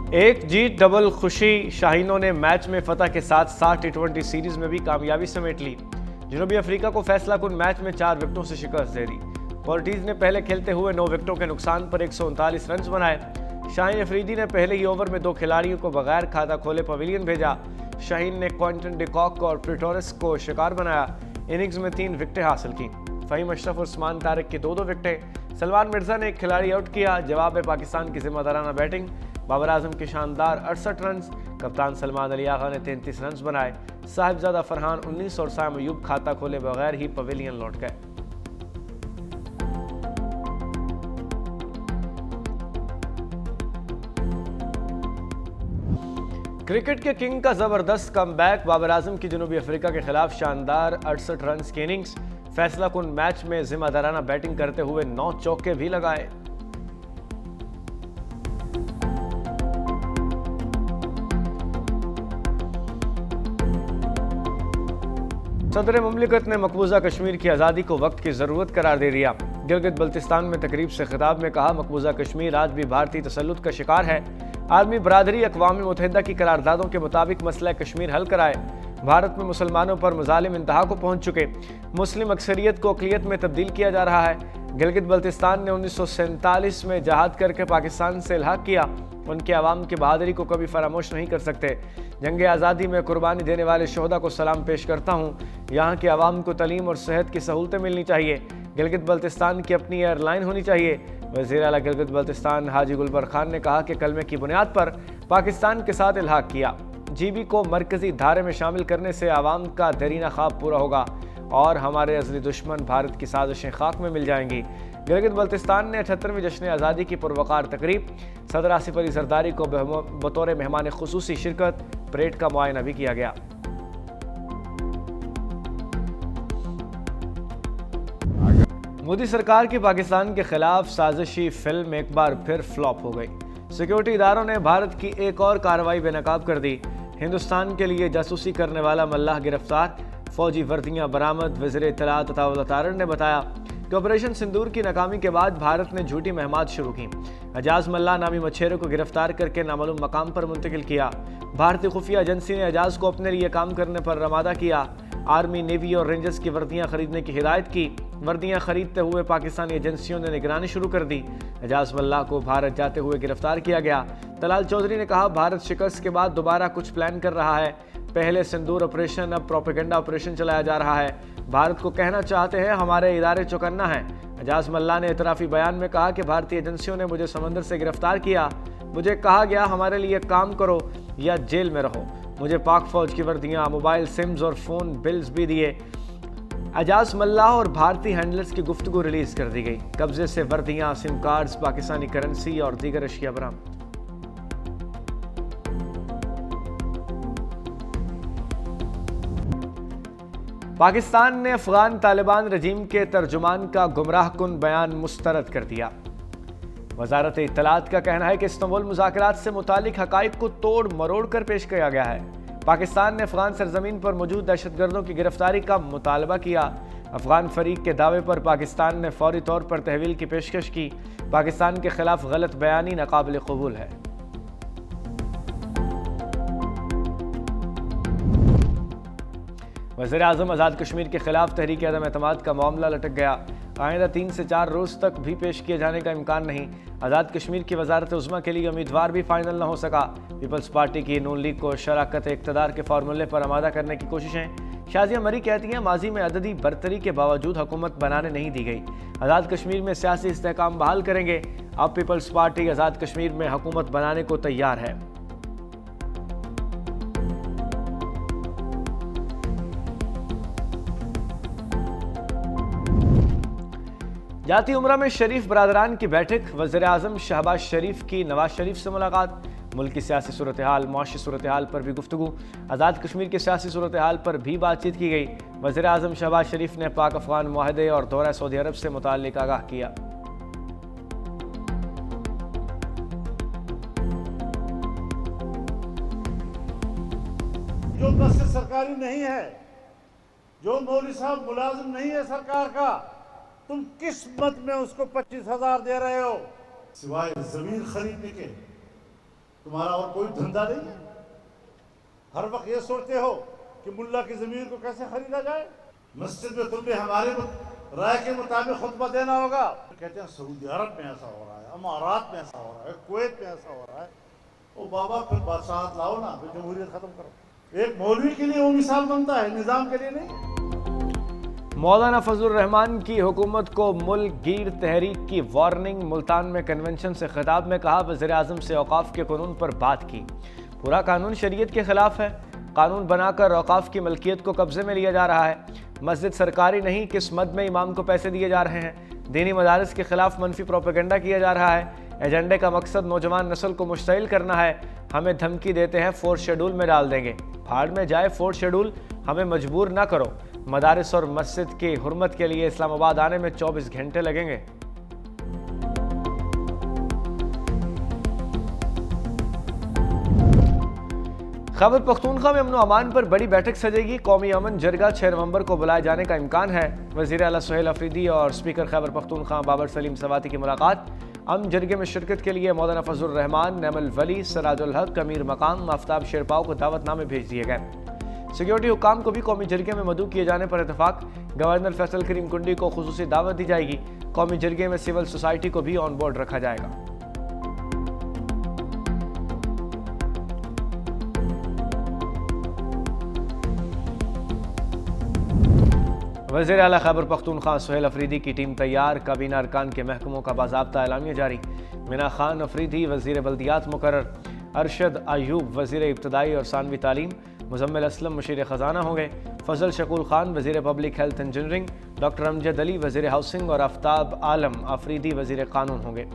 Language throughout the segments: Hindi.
एक जीत डबल खुशी, शाहीनों ने मैच में फतह के साथ 60 टी20 सीरीज में भी कामयाबी समेट ली। जनूबी अफ्रीका को फैसलाकुन मैच में 4 विकेटों से शिकस्त दे दी। पोर्टीज ने पहले खेलते हुए 9 विकेटों के नुकसान पर 139 रन बनाए। शाहीन अफरीदी ने पहले ही ओवर में 2 खिलाड़ियों को बगैर खाता खोले पवेलियन भेजा। शाहीन ने क्विंटन डिकॉक और प्रेटोरिस को शिकार बनाया। इनिंग्स में 3 विकेटें हासिल की। फहीम अशरफ और उस्मान तारिक की 2-2 विकेटें। सलमान मिर्जा ने एक खिलाड़ी आउट किया। जवाब में पाकिस्तान की जिम्मेदाराना बैटिंग। बाबर आजम के शानदार 68 रन। कप्तान सलमान अली आगा ने 33 रन बनाए। साहिबजादा फरहान 19 और साम अयूब खाता खोले बगैर ही पवेलियन लौट गए। क्रिकेट के किंग का जबरदस्त कमबैक। बाबर आजम की जनूबी अफ्रीका के खिलाफ शानदार 68 रन की इनिंग्स। फैसलाकुन मैच में जिम्मेदाराना बैटिंग करते हुए 9 चौके भी लगाए। सदर मुमलिकत ने मकबूजा कश्मीर की आज़ादी को वक्त की ज़रूरत करार दे दिया। गिलगित बल्तिस्तान में तकरीब से खिताब में कहा, मकबूजा कश्मीर आज भी भारतीय तसल्लुत का शिकार है। आलमी बरादरी अक़वाम मुत्तहिदा की करारदादों के मुताबिक मसला कश्मीर हल कराए। भारत में मुसलमानों पर मुजालिम इंतहा को पहुंच चुके। मुस्लिम अक्सरियत को अक़लियत में तब्दील किया जा रहा है। गिलगित बल्तिस्तान ने 1947 में जहाद करके पाकिस्तान से इल्हाक किया। उनके अवाम की बहादुरी को कभी फरामोश नहीं कर सकते। जंग आज़ादी में कुर्बानी देने वाले शोहदा को सलाम पेश करता हूँ। यहाँ के अवाम को तलीम और सेहत की सहूलतें मिलनी चाहिए। गिलगित बल्तिस्तान की अपनी एयरलाइन होनी चाहिए। वज़ीर आला गिलगित बल्तिस्तान हाजी गुलबर खान ने कहा कि कलमे की बुनियाद पर पाकिस्तान के साथ इल्हाक किया। जीबी को मरकजी धारे में शामिल करने से आवाम का दरीना ख्वाब पूरा होगा और हमारे अज़ली दुश्मन भारत की साजिशें खाक में मिल जाएंगी। गिलगित बल्तिस्तान ने 78वीं जश्न आज़ादी की पुरवकार तकरीब। सदर आसिफ अली जरदारी को बतौर मेहमान खुसूसी शिरकत। परेड का मुआयना भी किया गया। मोदी सरकार की पाकिस्तान के खिलाफ साजिशी फिल्म एक बार फिर फ्लॉप हो गई। सिक्योरिटी इदारों ने भारत की एक और कार्रवाई बेनकाब कर दी। हिंदुस्तान के लिए जासूसी करने वाला मल्लाह गिरफ्तार। फौजी वर्दियां बरामद। वज़ीर इत्तलात अता उल्लाह ने बताया कि ऑपरेशन सिंदूर की नाकामी के बाद भारत ने झूठी महमाद शुरू की। एजाज मल्लाह नामी मछेरे को गिरफ्तार करके नामालूम मकाम पर मुंतकिल किया। भारतीय खुफिया एजेंसी ने एजाज को अपने लिए काम करने पर रवाना किया। आर्मी, नेवी और रेंजर्स की वर्दियां खरीदने की हिदायत की। वर्दियां खरीदते हुए पाकिस्तानी एजेंसियों ने निगरानी शुरू कर दी। एजाज मल्लाह को भारत जाते हुए गिरफ्तार किया गया। तलाल चौधरी ने कहा, भारत शिकस्त के बाद दोबारा कुछ प्लान कर रहा है। पहले सिंदूर ऑपरेशन, अब प्रोपेगेंडा ऑपरेशन चलाया जा रहा है। भारत को कहना चाहते हैं हमारे इदारे चौकन्ना है। एजाज मल्लाह ने इतराफी बयान में कहा कि भारतीय एजेंसियों ने मुझे समंदर से गिरफ्तार किया। मुझे कहा गया हमारे लिए काम करो या जेल में रहो। मुझे पाक फौज की वर्दियां, मोबाइल सिम्स और फ़ोन बिल्स भी दिए। एजाज मल्लाह और भारतीय हैंडलर्स की गुफ्तगू रिलीज कर दी गई। कब्जे से वर्दियां, सिम कार्ड्स, पाकिस्तानी करेंसी और दीगर अशिया बरामद। पाकिस्तान ने अफगान तालिबान रजीम के तर्जुमान का गुमराह कुन बयान मुस्तरद कर दिया। वजारत इत्तलात का कहना है कि इस्तांबुल मुज़ाकरात से मुतालिक हकाइक को तोड़ मरोड़ कर पेश किया गया है। पाकिस्तान ने अफगान सरजमीन पर मौजूद दहशतगर्दों की गिरफ्तारी का मुतालबा किया। अफगान फरीक के दावे पर पाकिस्तान ने फौरी तौर पर तहवील की पेशकश की। पाकिस्तान के खिलाफ गलत बयानी नाकाबिल कबूल है। वज़ीर आज़म आज़ाद कश्मीर के खिलाफ तहरीक अदम एतमाद का मामला लटक गया। आइंदा 3 से 4 रोज़ तक भी पेश किए जाने का इम्कान नहीं। आज़ाद कश्मीर की वजारत उज़्मा के लिए उम्मीदवार भी फाइनल न हो सका। पीपल्स पार्टी की नून लीग को शराकत इक़्तिदार के फार्मूले पर आमादा करने की कोशिशें। शाजिया मरी कहती हैं, माजी में अददी बरतरी के बावजूद हुकूमत बनाने नहीं दी गई। आज़ाद कश्मीर में सियासी इस्तेहकाम बहाल करेंगे। अब पीपल्स पार्टी आज़ाद कश्मीर में हुकूमत बनाने को तैयार है। जाती उम्रा में शरीफ बरादरान की बैठक। वज़ीर आज़म शहबाज शरीफ की नवाज शरीफ से मुलाकात। मुल्क की सियासी सूरत हाल, मुआशी सूरत हाल पर भी गुफ्तगू। आज़ाद कश्मीर की सियासी सूरत हाल पर भी बातचीत की गई। वज़ीर आज़म शहबाज शरीफ ने पाक अफगान मुआहदे और दौरा सऊदी अरब से मुताल्लिक आगाह किया। जो बस सरकारी नहीं है, जो मौलवी साहब मुलाजिम नहीं है सरकार का, तुम किस मत में उसको 25,000 दे रहे हो? सिवाय जमीन खरीदने के तुम्हारा और कोई धंधा नहीं है? हर वक्त ये सोचते हो कि मुल्ला की ज़मीन को कैसे खरीदा जाए। मस्जिद में तुम्हें हमारे राय के मुताबिक खुतबा देना होगा। कहते हैं सऊदी अरब में ऐसा हो रहा है, अमारात में ऐसा हो रहा है, कुवैत में ऐसा हो रहा है। ओ बाबा, फिर बादशाहत लाओ ना, फिर जमहूरियत ख़त्म करो। एक मौलवी के लिए वो मिसाल बनता है, निज़ाम के लिए नहीं। मौलाना फजलुर रहमान की हुकूमत को मुल्क गिर तहरीक की वार्निंग। मुल्तान में कन्वेंशन से खिताब में कहा, वज़ीर आज़म से औक़ाफ़ के कानून पर बात की। पूरा कानून शरीयत के ख़िलाफ़ है। कानून बनाकर औक़ाफ़ की मलकियत को कब्ज़े में लिया जा रहा है। मस्जिद सरकारी नहीं, किस मद में इमाम को पैसे दिए जा रहे हैं। दीनी मदारिस के ख़िलाफ़ मनफी प्रोपेगेंडा किया जा रहा है। एजेंडे का मकसद नौजवान नस्ल को मुश्तइल करना है। हमें धमकी देते हैं फोर्थ शेड्यूल में डाल देंगे। भाड़ में जाए फोर्थ शेड्यूल, हमें मजबूर ना करो। मदारिस और मस्जिद की हुर्मत के लिए इस्लामाबाद आने में 24 घंटे लगेंगे। खैबर पख्तूनख्वा में अमन व अमान पर बड़ी बैठक सजेगी। कौमी अमन जरगा 6 नवंबर को बुलाए जाने का इम्कान है। वज़ीर आला सुहेल अफरीदी और स्पीकर खैबर पख्तूनख्वा बाबर सलीम सवाती की मुलाकात। अमन जरगे में शिरकत के लिए मौलाना फजलुर रहमान, नैमुल वली, सराजुल हक, अमीर मकाम, आफ्ताब शेरपाओ को दावतनामे भेज दिए गए। सिक्योरिटी हुकाम को भी कौमी जरगे में मदऊ किए जाने पर इतफाक। गवर्नर फैसल करीम कुंडी को खुसूसी दावत दी जाएगी। कौमी जरगे में सिविल सोसाइटी को भी ऑन बोर्ड रखा जाएगा। वज़ीर आला खैबर पख्तूनख्वा सुहेल अफरीदी की टीम तैयार। काबीना अरकान के महकमों का बाज़ाब्ता एलामिया जारी। मिना खान अफरीदी वज़ीर बल्दियात मुकर्रर। अरशद अयूब वज़ीर इब्तदाई और सानवी तालीम। मुजम्मिल असलम मुशीर ख़जाना होंगे। फजल शकुल खान वज़ीर public health engineering. Doctor Amjad Ali वज़ीर हाउसिंग और आफ्ताब आलम अफरीदी वज़ीर कानून होंगे।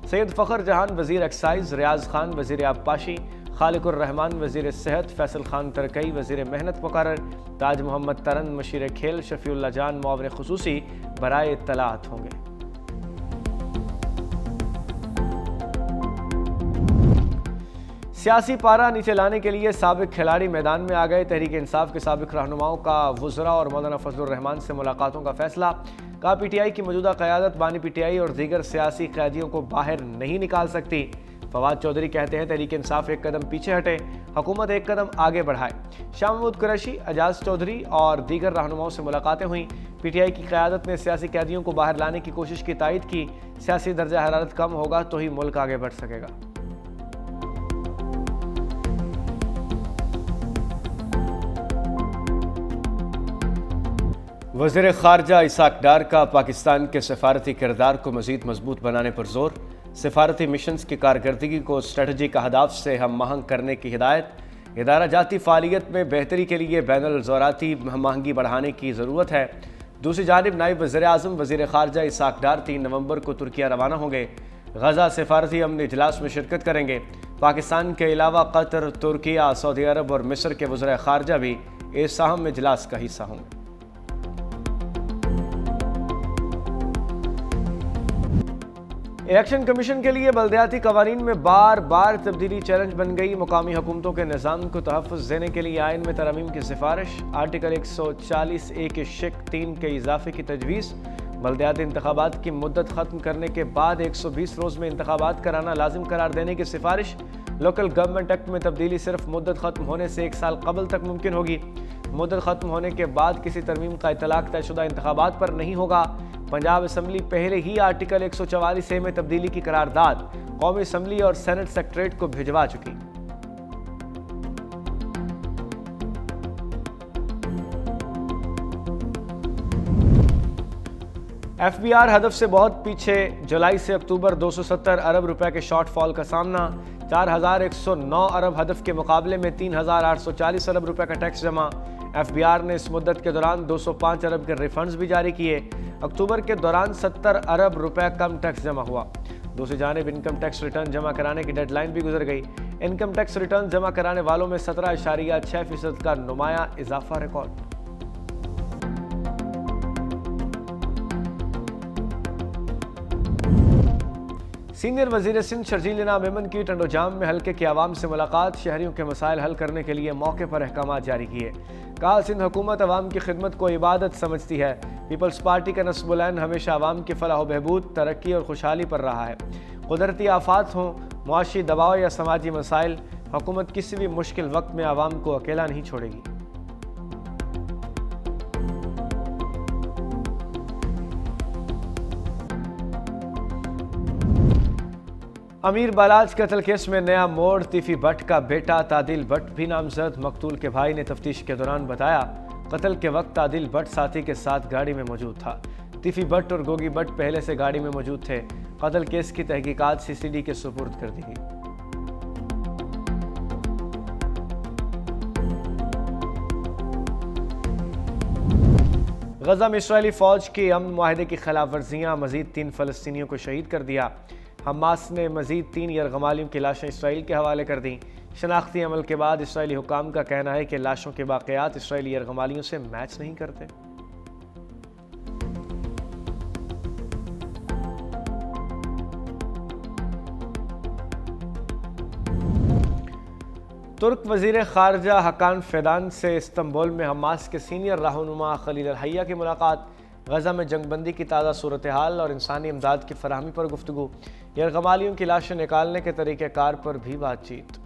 सैयद फ़खर जहान वज़ीर एक्साइज, रियाज खान वज़ीर आबपाशी, खालिकुर रहमान वज़ीर सेहत, फैसल खान तरकई वज़ीर मेहनत मुकर्रर। ताज मोहम्मद तरन मशीर खेल, शफ़ीउल्लाह जान मुआविन खुसूसी बराए इत्तलात होंगे। सियासी पारा नीचे लाने के लिए साबिक खिलाड़ी मैदान में आ गए। तहरीक इंसाफ के साबिक रहनुमाओं का वुज़रा और मौलाना फजलुर रहमान से मुलाकातों का फैसला। कहा, पीटीआई की मौजूदा क़यादत बानी पीटीआई और दीगर सियासी कैदियों को बाहर नहीं निकाल सकती। फवाद चौधरी कहते हैं, तहरीक इंसाफ एक कदम पीछे हटे, हुकूमत एक कदम आगे बढ़ाए। शाह महमूद कुरैशी, एजाज चौधरी और दीगर रहनुमाओं से मुलाकातें हुई। पीटीआई की क़यादत ने सियासी कैदियों को बाहर लाने की कोशिश की तायद की। सियासी दर्जा हरारत कम होगा तो ही मुल्क आगे बढ़ सकेगा। वज़ीर ख़ारजा इसाक डार का पाकिस्तान के सफारती किरदार को मज़ीद मजबूत बनाने पर जोर। सफारती मिशंस की कारकर्दगी को स्ट्रेटजिक अहदाफ से हम आहंग करने की हिदायत। इदारा जाती फ़ालियत में बेहतरी के लिए बैनुल ज़राती महंगी बढ़ाने की ज़रूरत है। दूसरी जानिब नायब वज़ीर आज़म वज़ीर ख़ारजा इसाक डार 3 नवंबर को तुर्किया रवाना होंगे। गज़ा सफारती अमन इजलास में शिरकत करेंगे। पाकिस्तान के अलावा कतर, तुर्किया, सऊदी अरब और मिस्र के वज़ीर ख़ारजा भी इस अहम इजलास का हिस्सा होंगे। इलेक्शन कमीशन के लिए बल्दियाती कवानीन में बार बार तब्दीली चैलेंज बन गई। मुकामी हुकूमतों के निज़ाम को तहफ़्फ़ुज़ देने के लिए आइन में तरमीम की सिफारिश। आर्टिकल 140A के शिक 3 के इजाफे की तजवीज़। बल्दियाती इंतखाबात की मुद्दत ख़त्म करने के बाद 120 रोज़ में इंतखाबात कराना लाजिम करार देने की सिफारिश। लोकल गवर्नमेंट एक्ट में तब्दीली सिर्फ मुद्दत ख़त्म होने से 1 साल कबल तक मुमकिन होगी। मुद्दत ख़त्म होने के बाद किसी तरमीम का इतलाक़ तयशुदा इंतखाबात पर नहीं होगा। पंजाब असम्बली पहले ही आर्टिकल 144A में तब्दीली की करारदाद कौमी असम्बली और सेनेट सेक्रेटरीट को भिजवा चुकी। FBI हदफ से बहुत पीछे। जुलाई से अक्टूबर 270 अरब रुपए के शॉर्टफॉल का सामना। 4109 अरब हदफ के मुकाबले में 3840 अरब रुपए का टैक्स जमा। FBI ने इस मुद्दत के दौरान 205 अरब के रिफंड्स भी जारी किए। अक्टूबर के दौरान 70 अरब रुपए कम टैक्स जमा हुआ। दूसरी जानिब इनकम टैक्स रिटर्न जमा कराने की डेडलाइन भी गुजर गई। इनकम टैक्स रिटर्न जमा कराने वालों में 17.6% का नुमाया इजाफा रिकॉर्ड। सीनियर वजीर सिंध शर्जील जनाब मेमन की टंडोजाम में हल्के के आवाम से मुलाकात। शहरियों के मसाइल हल करने के लिए मौके पर अहकाम जारी किए। कहा, सिंध हुकूमत अवाम की खिदमत को इबादत समझती है। पीपल्स पार्टी का नस्बुलैन हमेशा अवाम की फलाह बहबूद, तरक्की और खुशहाली पर रहा है। कुदरती आफात हों, मुआशी दबाव या समाजी मसाइल, हुकूमत किसी भी मुश्किल वक्त में आवाम को अकेला नहीं छोड़ेगी। अमीर बालाज कत्ल केस में नया मोड़, तीफी भट्ट का बेटा तादिल भट्ट भी नामजद। मकतूल के भाई ने तफ्तीश के दौरान बताया, कत्ल के वक्त तादिल भट्ट साथी के साथ गाड़ी में मौजूद था। तीफी भट्ट और गोगी भट्ट पहले से गाड़ी में मौजूद थे। कत्ल केस की तहकीकात सीसीडी के सुपुर्द कर दी गई। गजा में इसराइली फौज की अमन मुआहदे की खिलाफ वर्जियाँ, मजीद 3 फ़लस्तीनियों को शहीद कर दिया। हमास ने मजीद 3 यरगमालियों की लाशें इसराइल के हवाले कर दी। शनाख्ती अमल के बाद इसराइली हुकाम का कहना है कि लाशों के बाक़ियात इसराइली यरगमालियों से मैच नहीं करते। तुर्क वज़ीर ख़ारजा हकान फ़िदान से इस्तंबुल में हमास के सीनियर रहनुमा खलील अल हैया की मुलाकात। गजा में जंगबंदी की ताज़ा सूरत हाल और इंसानी इमदाद की फराहमी पर गुफ्तगू। यरगमालियों की लाशें निकालने के तरीक़ेकार पर भी बातचीत।